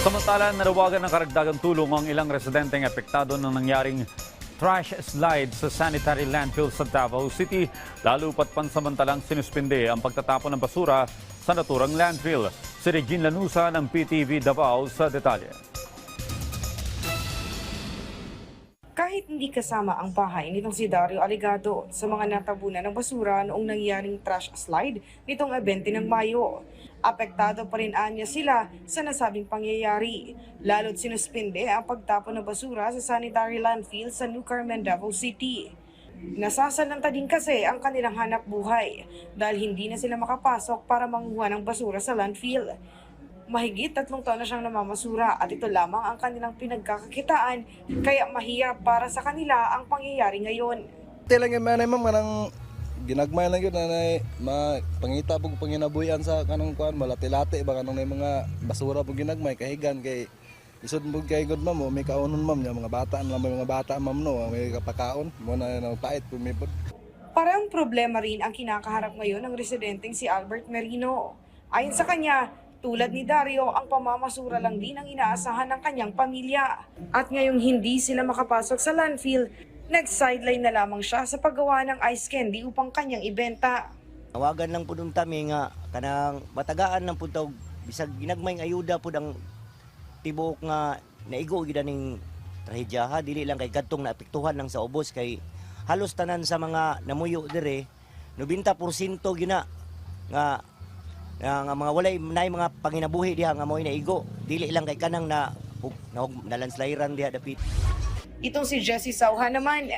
Samantala, nanawagan ng karagdagang tulong ang ilang residenteng apektado ng nangyaring trash slide sa sanitary landfill sa Davao City, lalo pat pansamantalang sinuspinde ang pagtatapon ng basura sa naturang landfill. Si Regine Lanusa ng PTV Davao sa detalye. Kahit hindi kasama ang bahay nitong si Dario Aligado sa mga natabunan ng basura noong nangyaring trash slide nitong 20 ng Mayo, apektado pa rin anya sila sa nasabing pangyayari, lalo't sinuspinde ang pagtapon ng basura sa sanitary landfill sa New Carmen, Davao City. Nasasalanta din kasi ang kanilang hanap buhay dahil hindi na sila makapasok para manguha ng basura sa landfill. Mahigit 3 taon na siyang namamasura at ito lamang ang kanilang pinagkakakitaan, kaya mahirap para sa kanila ang pangyayari ngayon. Tilang yung manay ma'am, kanang ginagmay lang yun na pangita po panginabuyan sa kanang kuan, malati-lati ba kanang mga basura po ginagmay, kahigan kay isod mo kay good ma'am, may kaunon ma'am, yung mga bata na may mga bata ma'am no, may kapakaon, mo na pait pumipod. Parang problema rin ang kinakaharap ngayon ng residenteng si Albert Merino. Ayon sa kanya, tulad ni Dario, ang pamamasura lang din ang inaasahan ng kanyang pamilya. At ngayong hindi sila makapasok sa landfill, nag-sideline na lamang siya sa paggawa ng ice candy upang kanyang ibenta. Tawagan lang po nung tami nga, kanang matagaan lang po ito, bisag ginagmay ng ayuda po ng tibok nga naigo gida ning trahedya, dili lang kay kadtong naapektuhan lang sa ubos, kay halos tanan sa mga namuyo dire, 90% gina nga mga walay nay mga panginabuhi diha nga moy naigo, dili lang kay kanang na nalanslairan diha dapit. Itong si Jessie Sauha naman,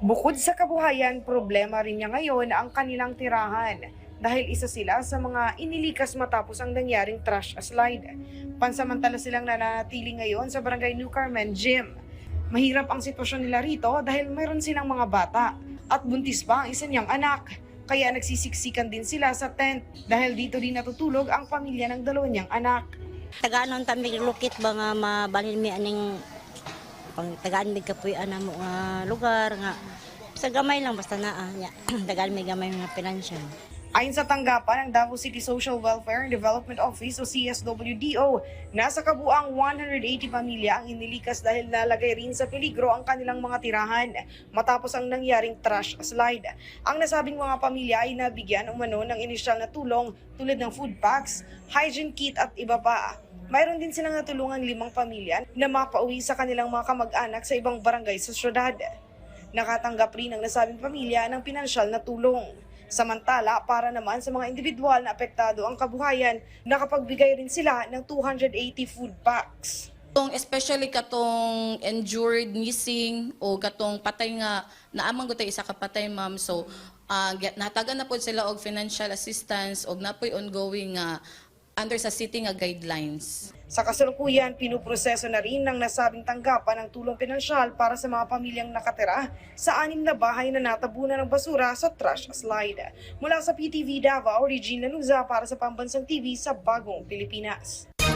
bukod sa kabuhayan, problema rin niya ngayon ang kanilang tirahan dahil isa sila sa mga inilikas matapos ang nangyaring trash slide. Pansamantala silang nananatili ngayon sa Barangay New Carmen Gym. Mahirap ang sitwasyon nila rito dahil mayroon silang mga bata at buntis pa ang isa niyang anak. Kaya nagsisiksikan din sila sa tent dahil dito din natutulog ang pamilya ng 2 niyang anak. Tagaan tamig lukit ba nga mabalhin mi aning tagaan mi kapuy ana mo nga lugar nga sa gamay lang basta naa nya tagaan mi gamay nga financial. Ayon sa tanggapan ng Davao City Social Welfare and Development Office o CSWDO, nasa kabuang 180 pamilya ang inilikas dahil nalagay rin sa peligro ang kanilang mga tirahan matapos ang nangyaring trash slide. Ang nasabing mga pamilya ay nabigyan umano ng inisyal na tulong tulad ng food packs, hygiene kit at iba pa. Mayroon din silang natulungan 5 pamilya na mapauwi sa kanilang mga kamag-anak sa ibang barangay sa syudad. Nakatanggap rin ang nasabing pamilya ng pinansyal na tulong. Samantala, para naman sa mga individual na apektado ang kabuhayan, nakapagbigay rin sila ng 280 food packs. Especially katong injured, missing o katong patay nga naamang gutay isa ka patay ma'am, so natagan na po sila og financial assistance og napoy ongoing under sa city nga guidelines. Sa kasalukuyan, pinuproseso na rin ng nasabing tanggapan ng tulong pinansyal para sa mga pamilyang nakatira sa 6 na bahay na natabunan ng basura sa trash slide. Mula sa PTV Davao, Regine Lanusa para sa Pambansang TV sa Bagong Pilipinas.